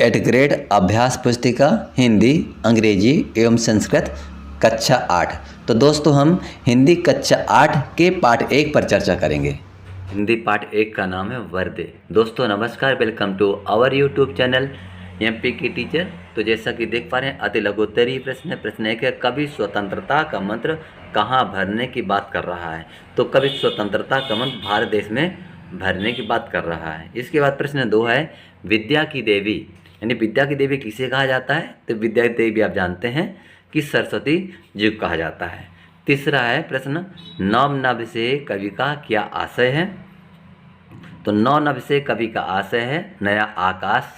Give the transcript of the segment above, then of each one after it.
8th grade अभ्यास पुस्तिका हिंदी, अंग्रेजी एवं संस्कृत कक्षा 8। तो दोस्तों हम हिंदी कक्षा 8 के पाठ 1 पर चर्चा करेंगे। हिंदी पाठ 1 का नाम है वर्दे। दोस्तों नमस्कार, welcome to our YouTube channel MP की टीचर। तो जैसा कि देख पा रहे हैं अति लघुत्तरीय प्रश्न। प्रश्न एक है, कवि स्वतंत्रता का मंत्र कहाँ भरने की बात कर रहा है। तो कवि स्वतंत्रता का मंत्र भारत देश में भरने की बात कर रहा है। इसके बाद प्रश्न 2 है, विद्या की देवी यानी विद्या की देवी किसे कहा जाता है। तो विद्या की देवी आप जानते हैं कि सरस्वती जी को कहा जाता है। तीसरा है प्रश्न, नव नभ से कवि का क्या आशय है। तो नव नभ से कवि का आशय है नया आकाश।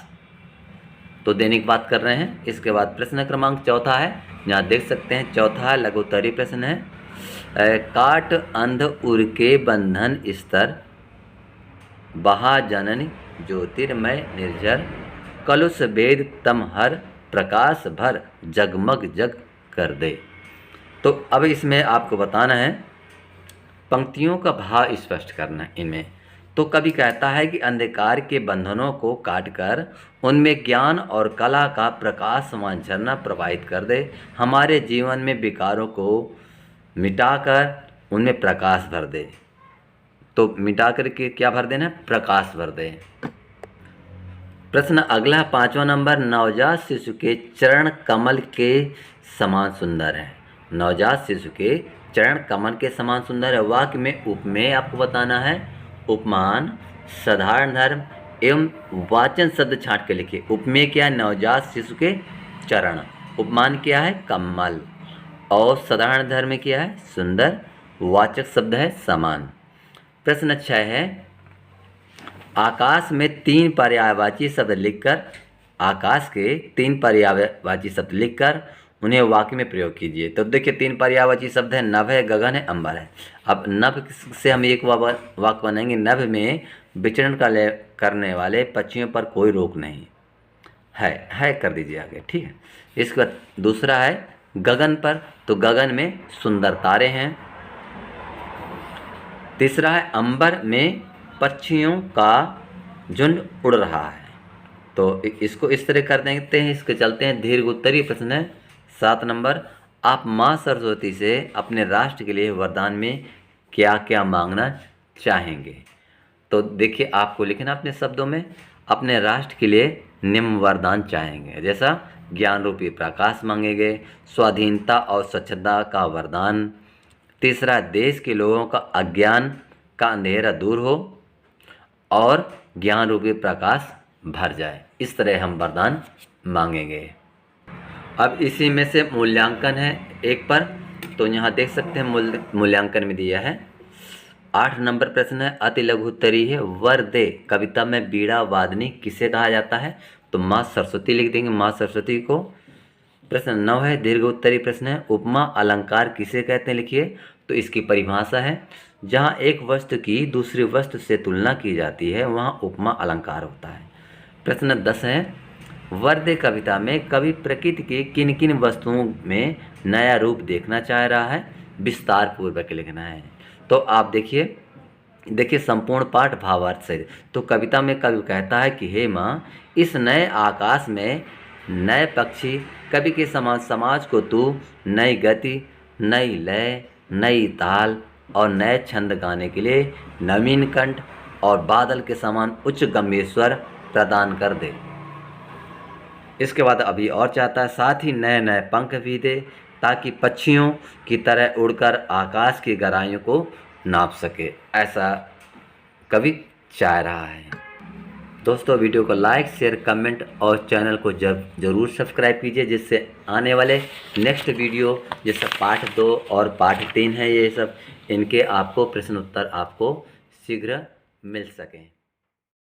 तो दैनिक बात कर रहे हैं। इसके बाद प्रश्न क्रमांक 4 है, यहाँ देख सकते हैं 4 लघुत्तरीय प्रश्न है। काट अंध उर के बंधन स्तर, बहा जननी ज्योतिर्मय निर्जर, कलुष वेद तम हर प्रकाश भर, जगमग जग कर दे। तो अब इसमें आपको बताना है, पंक्तियों का भाव स्पष्ट करना है इनमें। तो कवि कहता है कि अंधकार के बंधनों को काटकर उनमें ज्ञान और कला का प्रकाशमान झरना प्रवाहित कर दे, हमारे जीवन में विकारों को मिटाकर उनमें प्रकाश भर दे। तो मिटा कर के क्या भर देना है, प्रकाश भर दे। प्रश्न अगला 5वां नंबर, नवजात शिशु के चरण कमल के समान सुंदर है। नवजात शिशु के चरण कमल के समान सुंदर है। वाक्य में उपमेय आपको बताना है, उपमान, साधारण धर्म एवं वाचन शब्द छांट के लिखिए। उपमेय क्या है, नवजात शिशु के चरण। उपमान क्या है, कमल। और साधारण धर्म क्या है, सुंदर। वाचक शब्द है समान। प्रश्न 6 है, आकाश में 3 पर्यायवाची शब्द लिखकर, आकाश के 3 पर्यायवाची शब्द लिखकर उन्हें वाक्य में प्रयोग कीजिए। तो देखिए 3 पर्यायवाची शब्द है, नभ है, गगन है, अंबर है। अब नभ से हम एक वाक्य बनाएंगे, नभ में विचरण करने वाले पक्षियों पर कोई रोक नहीं है कर दीजिए आगे, ठीक है। इसके बाद दूसरा है गगन पर, तो गगन में सुंदर तारे हैं। तीसरा है अंबर में पक्षियों का झुंड उड़ रहा है। तो इसको इस तरह कर देते हैं। इसके चलते हैं दीर्घ उत्तरीय प्रश्न है 7 नंबर, आप माँ सरस्वती से अपने राष्ट्र के लिए वरदान में क्या क्या मांगना चाहेंगे। तो देखिए आपको लिखना अपने शब्दों में, अपने राष्ट्र के लिए निम्न वरदान चाहेंगे, जैसा ज्ञान रूपी प्रकाश मांगेंगे, स्वाधीनता और स्वच्छता का वरदान। तीसरा, देश के लोगों का अज्ञान का अंधेरा दूर हो और ज्ञान रूपी प्रकाश भर जाए। इस तरह हम वरदान मांगेंगे। अब इसी में से मूल्यांकन है 1 पर। तो यहाँ देख सकते हैं मूल्यांकन में दिया है 8 नंबर प्रश्न है, अति लघु उत्तरीय है, वर्दे कविता में बीड़ा वादनी किसे कहा जाता है। तो माँ सरस्वती लिख देंगे, माँ सरस्वती को। प्रश्न 9 है, दीर्घ उत्तरीय प्रश्न है, उपमा अलंकार किसे कहते हैं, लिखिए। तो इसकी परिभाषा है, जहाँ एक वस्तु की दूसरी वस्तु से तुलना की जाती है वहाँ उपमा अलंकार होता है। प्रश्न 10 है, वर्दे कविता में कवि प्रकृति की किन किन वस्तुओं में नया रूप देखना चाह रहा है, विस्तार पूर्वक लिखना है। तो आप देखिए संपूर्ण पाठ भावार्थ से। तो कविता में कवि कहता है कि हे माँ, इस नए आकाश में नए पक्षी कवि के समान समाज को तू नई गति, नई लय, नई ताल और नए छंद गाने के लिए नवीन कंठ और बादल के समान उच्च गंभीर स्वर प्रदान कर दे। इसके बाद अभी और चाहता है, साथ ही नए नए पंख भी दे, ताकि पक्षियों की तरह उड़कर आकाश की गहराइयों को नाप सके। ऐसा कवि चाह रहा है। दोस्तों वीडियो को लाइक, शेयर, कमेंट और चैनल को जरूर सब्सक्राइब कीजिए, जिससे आने वाले नेक्स्ट वीडियो जैसे पार्ट 2 और पार्ट 3 है, ये सब इनके आपको प्रश्न उत्तर आपको शीघ्र मिल सकें।